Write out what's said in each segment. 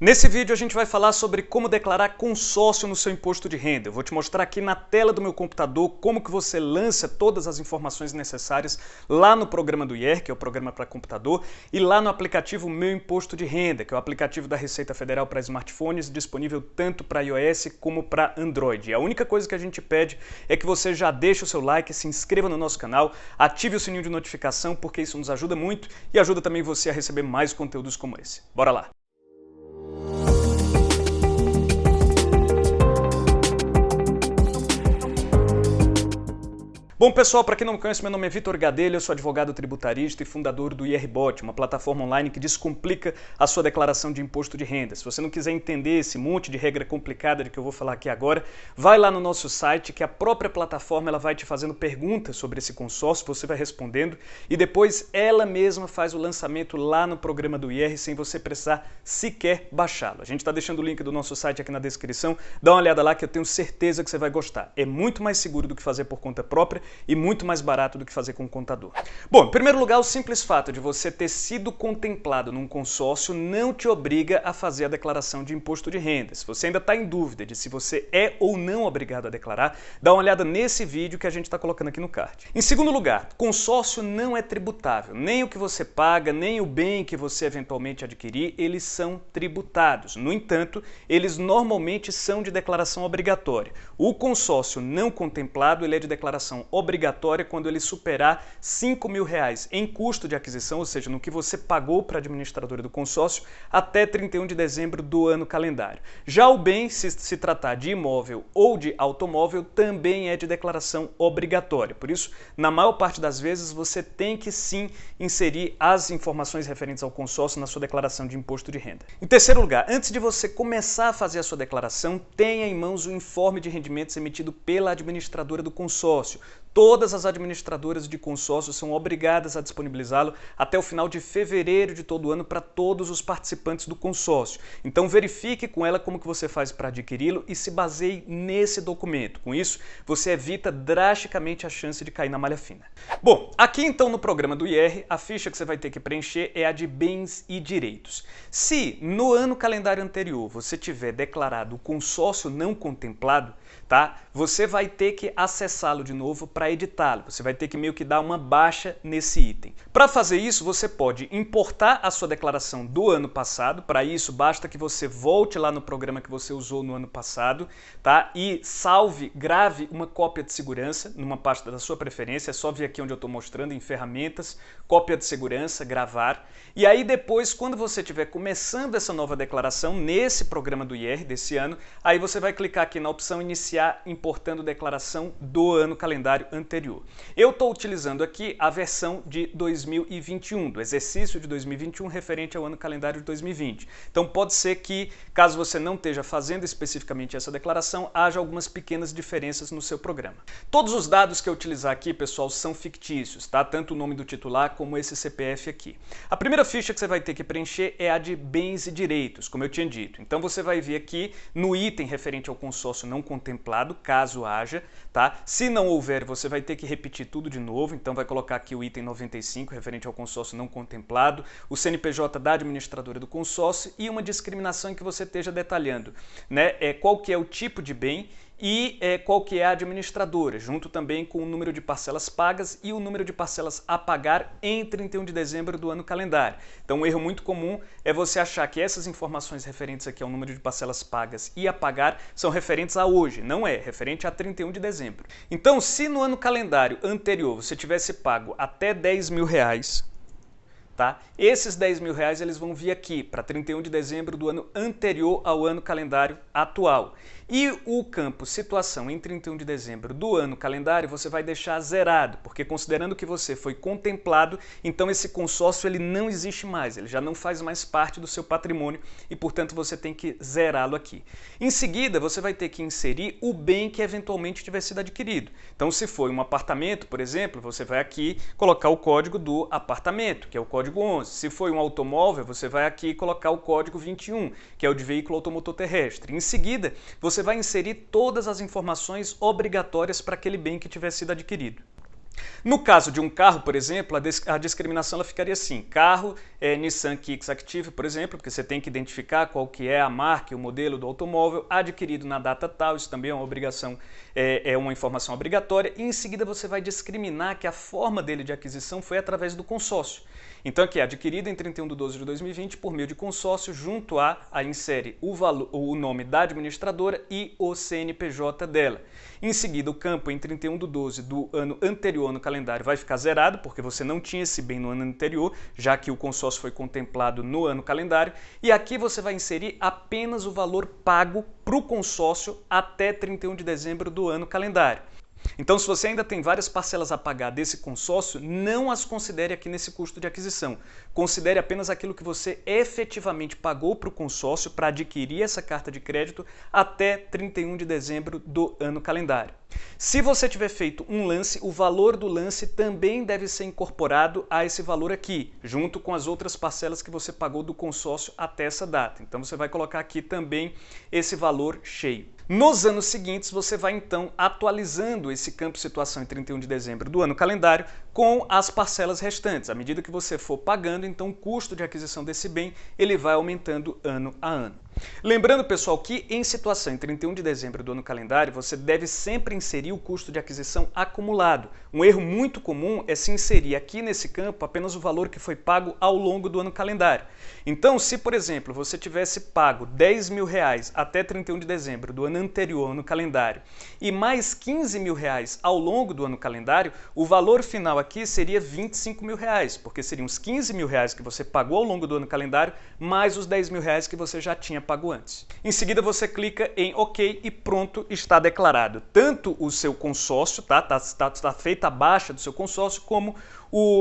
Nesse vídeo a gente vai falar sobre como declarar consórcio no seu imposto de renda. Eu vou te mostrar aqui na tela do meu computador como que você lança todas as informações necessárias lá no programa do IR, que é o programa para computador, e lá no aplicativo Meu Imposto de Renda, que é o aplicativo da Receita Federal para smartphones, disponível tanto para iOS como para Android. E a única coisa que a gente pede é que você já deixe o seu like, se inscreva no nosso canal, ative o sininho de notificação, porque isso nos ajuda muito e ajuda também você a receber mais conteúdos como esse. Bora lá! Bom, pessoal, para quem não me conhece, meu nome é Vitor Gadelha, eu sou advogado tributarista e fundador do IRBot, uma plataforma online que descomplica a sua declaração de imposto de renda. Se você não quiser entender esse monte de regra complicada de que eu vou falar aqui agora, vai lá no nosso site, que a própria plataforma ela vai te fazendo perguntas sobre esse consórcio, você vai respondendo e depois ela mesma faz o lançamento lá no programa do IR sem você precisar sequer baixá-lo. A gente está deixando o link do nosso site aqui na descrição, dá uma olhada lá que eu tenho certeza que você vai gostar. É muito mais seguro do que fazer por conta própria e muito mais barato do que fazer com o contador. Bom, em primeiro lugar, o simples fato de você ter sido contemplado num consórcio não te obriga a fazer a declaração de imposto de renda. Se você ainda está em dúvida de se você é ou não obrigado a declarar, dá uma olhada nesse vídeo que a gente está colocando aqui no card. Em segundo lugar, consórcio não é tributável. Nem o que você paga, nem o bem que você eventualmente adquirir, eles são tributados. No entanto, eles normalmente são de declaração obrigatória. O consórcio não contemplado, ele é de declaração obrigatória quando ele superar R$ 5.000 em custo de aquisição, ou seja, no que você pagou para a administradora do consórcio, até 31 de dezembro do ano calendário. Já o bem, se tratar de imóvel ou de automóvel, também é de declaração obrigatória. Por isso, na maior parte das vezes, você tem que sim inserir as informações referentes ao consórcio na sua declaração de imposto de renda. Em terceiro lugar, antes de você começar a fazer a sua declaração, tenha em mãos o informe de rendimentos emitido pela administradora do consórcio. Todas as administradoras de consórcio são obrigadas a disponibilizá-lo até o final de fevereiro de todo ano para todos os participantes do consórcio. Então verifique com ela como que você faz para adquiri-lo e se baseie nesse documento. Com isso, você evita drasticamente a chance de cair na malha fina. Bom, aqui então no programa do IR, a ficha que você vai ter que preencher é a de bens e direitos. Se no ano calendário anterior você tiver declarado o consórcio não contemplado, tá? Você vai ter que acessá-lo de novo para editá-lo. Você vai ter que meio que dar uma baixa nesse item. Para fazer isso, você pode importar a sua declaração do ano passado. Para isso, basta que você volte lá no programa que você usou no ano passado, tá? E grave uma cópia de segurança numa pasta da sua preferência. É só vir aqui onde eu estou mostrando, em ferramentas, cópia de segurança, gravar. E aí depois, quando você estiver começando essa nova declaração nesse programa do IR desse ano, aí você vai clicar aqui na opção iniciar importando declaração do ano calendário anterior. Eu estou utilizando aqui a versão de 2021, do exercício de 2021 referente ao ano calendário de 2020. Então pode ser que, caso você não esteja fazendo especificamente essa declaração, haja algumas pequenas diferenças no seu programa. Todos os dados que eu utilizar aqui, pessoal, são fictícios, tá? Tanto o nome do titular como esse CPF aqui. A primeira ficha que você vai ter que preencher é a de bens e direitos, como eu tinha dito. Então você vai vir aqui no item referente ao consórcio não contemplado, caso haja, tá? Se não houver, você vai ter que repetir tudo de novo, então vai colocar aqui o item 95, referente ao consórcio não contemplado, o CNPJ da administradora do consórcio e uma discriminação em que você esteja detalhando, né? Qual que é o tipo de bem e qual que é a administradora, junto também com o número de parcelas pagas e o número de parcelas a pagar em 31 de dezembro do ano calendário. Então um erro muito comum é você achar que essas informações referentes aqui ao número de parcelas pagas e a pagar são referentes a hoje, não é, referente a 31 de dezembro. Então se no ano calendário anterior você tivesse pago até R$10.000, tá? Esses R$10.000 eles vão vir aqui para 31 de dezembro do ano anterior ao ano calendário atual. E o campo situação em 31 de dezembro do ano calendário você vai deixar zerado, porque considerando que você foi contemplado, então esse consórcio ele não existe mais, ele já não faz mais parte do seu patrimônio e, portanto, você tem que zerá-lo aqui. Em seguida, você vai ter que inserir o bem que eventualmente tiver sido adquirido. Então, se foi um apartamento, por exemplo, você vai aqui colocar o código do apartamento, que é o código 11. Se foi um automóvel, você vai aqui colocar o código 21, que é o de veículo automotor terrestre. Em seguida, você vai inserir todas as informações obrigatórias para aquele bem que tiver sido adquirido. No caso de um carro, por exemplo, a discriminação ela ficaria assim: carro Nissan Kicks Active, por exemplo, porque você tem que identificar qual que é a marca e o modelo do automóvel, adquirido na data tal, isso também é uma obrigação, é uma informação obrigatória, e em seguida você vai discriminar que a forma dele de aquisição foi através do consórcio. Então aqui, adquirido em 31/12/2020 por meio de consórcio, junto a insere o nome da administradora e o CNPJ dela. Em seguida, o campo em 31/12 do ano anterior no calendário vai ficar zerado, porque você não tinha esse bem no ano anterior, já que o consórcio foi contemplado no ano calendário. E aqui você vai inserir apenas o valor pago para o consórcio até 31 de dezembro do ano calendário. Então, se você ainda tem várias parcelas a pagar desse consórcio, não as considere aqui nesse custo de aquisição. Considere apenas aquilo que você efetivamente pagou para o consórcio para adquirir essa carta de crédito até 31 de dezembro do ano calendário. Se você tiver feito um lance, o valor do lance também deve ser incorporado a esse valor aqui, junto com as outras parcelas que você pagou do consórcio até essa data. Então, você vai colocar aqui também esse valor cheio. Nos anos seguintes, você vai então atualizando esse campo situação em 31 de dezembro do ano calendário com as parcelas restantes. À medida que você for pagando, então o custo de aquisição desse bem ele vai aumentando ano a ano. Lembrando, pessoal, que em situação em 31 de dezembro do ano calendário, você deve sempre inserir o custo de aquisição acumulado. Um erro muito comum é se inserir aqui nesse campo apenas o valor que foi pago ao longo do ano calendário. Então, se, por exemplo, você tivesse pago R$10.000 até 31 de dezembro do ano anterior no calendário e mais R$15.000 ao longo do ano calendário, o valor final aqui seria R$25.000, porque seriam os R$15.000 que você pagou ao longo do ano calendário mais os R$10.000 que você já tinha pago antes. Em seguida, você clica em OK e pronto, está declarado tanto o seu consórcio, tá feita a baixa do seu consórcio, como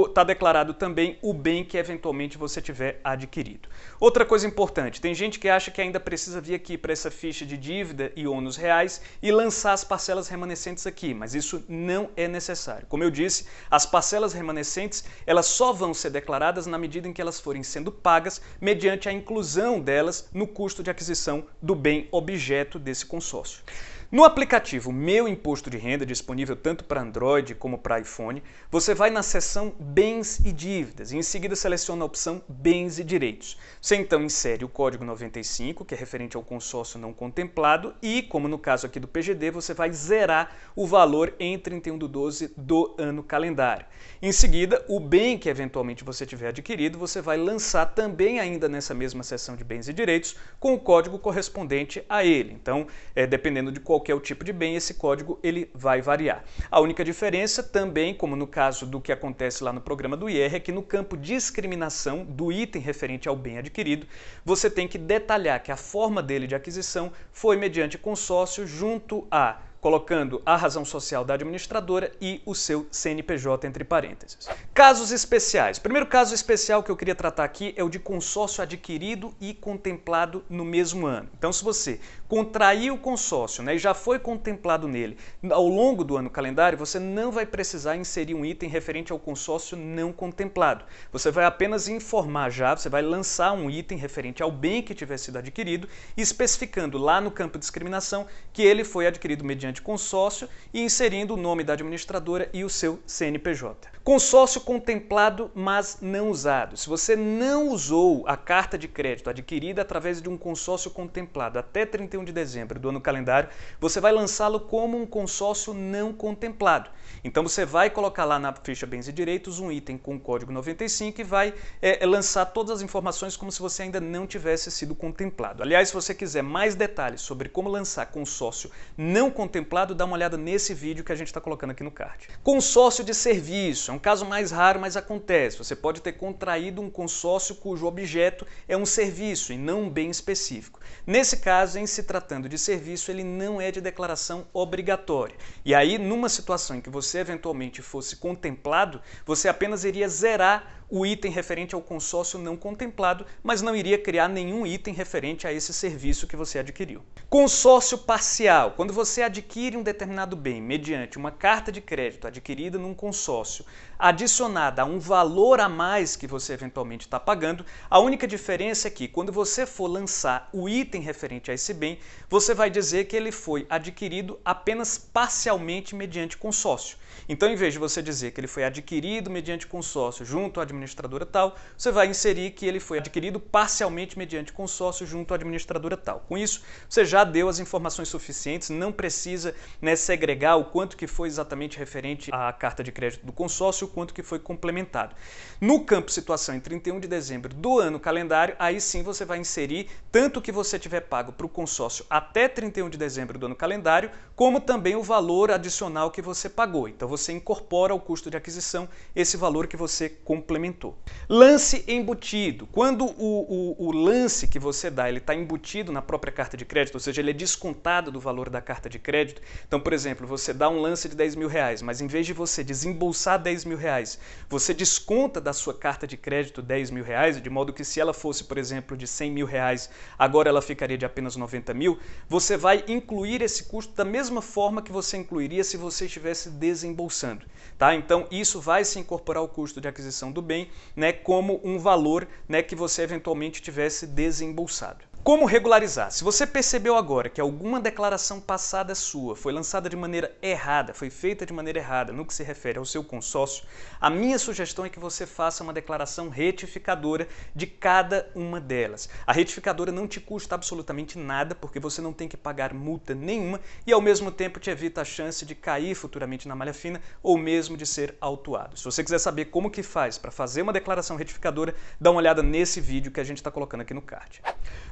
está declarado também o bem que eventualmente você tiver adquirido. Outra coisa importante, tem gente que acha que ainda precisa vir aqui para essa ficha de dívida e ônus reais e lançar as parcelas remanescentes aqui, mas isso não é necessário. Como eu disse, as parcelas remanescentes elas só vão ser declaradas na medida em que elas forem sendo pagas mediante a inclusão delas no custo de aquisição do bem objeto desse consórcio. No aplicativo Meu Imposto de Renda, disponível tanto para Android como para iPhone, você vai na seção Bens e Dívidas e em seguida seleciona a opção Bens e Direitos. Você então insere o código 95, que é referente ao consórcio não contemplado, e, como no caso aqui do PGD, você vai zerar o valor em 31/12 do ano calendário. Em seguida, o bem que eventualmente você tiver adquirido, você vai lançar também ainda nessa mesma seção de Bens e Direitos com o código correspondente a ele. Então, dependendo de qual que é o tipo de bem, esse código ele vai variar. A única diferença também, como no caso do que acontece lá no programa do IR, é que no campo discriminação do item referente ao bem adquirido, você tem que detalhar que a forma dele de aquisição foi mediante consórcio junto a colocando a razão social da administradora e o seu CNPJ entre parênteses. Casos especiais. O primeiro caso especial que eu queria tratar aqui é o de consórcio adquirido e contemplado no mesmo ano. Então, se você contraiu o consórcio, né, e já foi contemplado nele ao longo do ano calendário, você não vai precisar inserir um item referente ao consórcio não contemplado. Você vai apenas informar você vai lançar um item referente ao bem que tiver sido adquirido, especificando lá no campo de discriminação que ele foi adquirido mediante consórcio e inserindo o nome da administradora e o seu CNPJ. Consórcio contemplado, mas não usado. Se você não usou a carta de crédito adquirida através de um consórcio contemplado até 31 de dezembro do ano calendário, você vai lançá-lo como um consórcio não contemplado. Então você vai colocar lá na ficha Bens e Direitos um item com o código 95 e vai lançar todas as informações como se você ainda não tivesse sido contemplado. Aliás, se você quiser mais detalhes sobre como lançar consórcio não contemplado, dá uma olhada nesse vídeo que a gente está colocando aqui no card. Consórcio de serviço é um caso mais raro, mas acontece. Você pode ter contraído um consórcio cujo objeto é um serviço e não um bem específico. Nesse caso, em se tratando de serviço, ele não é de declaração obrigatória. E aí, numa situação em que você eventualmente fosse contemplado, você apenas iria zerar o item referente ao consórcio não contemplado, mas não iria criar nenhum item referente a esse serviço que você adquiriu. Consórcio parcial. Quando você adquire um determinado bem mediante uma carta de crédito adquirida num consórcio, adicionada a um valor a mais que você eventualmente está pagando, a única diferença é que quando você for lançar o item referente a esse bem, você vai dizer que ele foi adquirido apenas parcialmente mediante consórcio. Então, em vez de você dizer que ele foi adquirido mediante consórcio junto à administradora tal, você vai inserir que ele foi adquirido parcialmente mediante consórcio junto à administradora tal. Com isso, você já deu as informações suficientes, não precisa, né, segregar o quanto que foi exatamente referente à carta de crédito do consórcio, o quanto que foi complementado. No campo situação em 31 de dezembro do ano calendário, aí sim você vai inserir tanto o que você tiver pago para o consórcio até 31 de dezembro do ano calendário, como também o valor adicional que você pagou. Então você incorpora ao custo de aquisição esse valor que você complementou. Lance embutido. Quando o lance que você dá está embutido na própria carta de crédito, ou seja, ele é descontado do valor da carta de crédito. Então, por exemplo, você dá um lance de 10 mil reais, mas em vez de você desembolsar 10 mil reais, você desconta da sua carta de crédito 10 mil reais, de modo que se ela fosse, por exemplo, de 100 mil reais, agora ela ficaria de apenas 90 mil, você vai incluir esse custo da mesma forma que você incluiria se você estivesse desembolsando. Tá? Então, isso vai se incorporar ao custo de aquisição do bem, né, como um valor, né, que você eventualmente tivesse desembolsado. Como regularizar? Se você percebeu agora que alguma declaração passada sua foi lançada de maneira errada, foi feita de maneira errada no que se refere ao seu consórcio, a minha sugestão é que você faça uma declaração retificadora de cada uma delas. A retificadora não te custa absolutamente nada, porque você não tem que pagar multa nenhuma e ao mesmo tempo te evita a chance de cair futuramente na malha fina ou mesmo de ser autuado. Se você quiser saber como que faz para fazer uma declaração retificadora, dá uma olhada nesse vídeo que a gente está colocando aqui no card.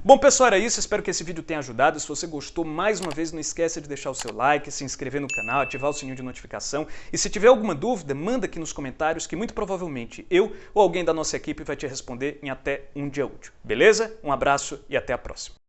Bom, pessoal, era isso. Espero que esse vídeo tenha ajudado. Se você gostou, mais uma vez, não esqueça de deixar o seu like, se inscrever no canal, ativar o sininho de notificação. E se tiver alguma dúvida, manda aqui nos comentários que muito provavelmente eu ou alguém da nossa equipe vai te responder em até um dia útil. Beleza? Um abraço e até a próxima.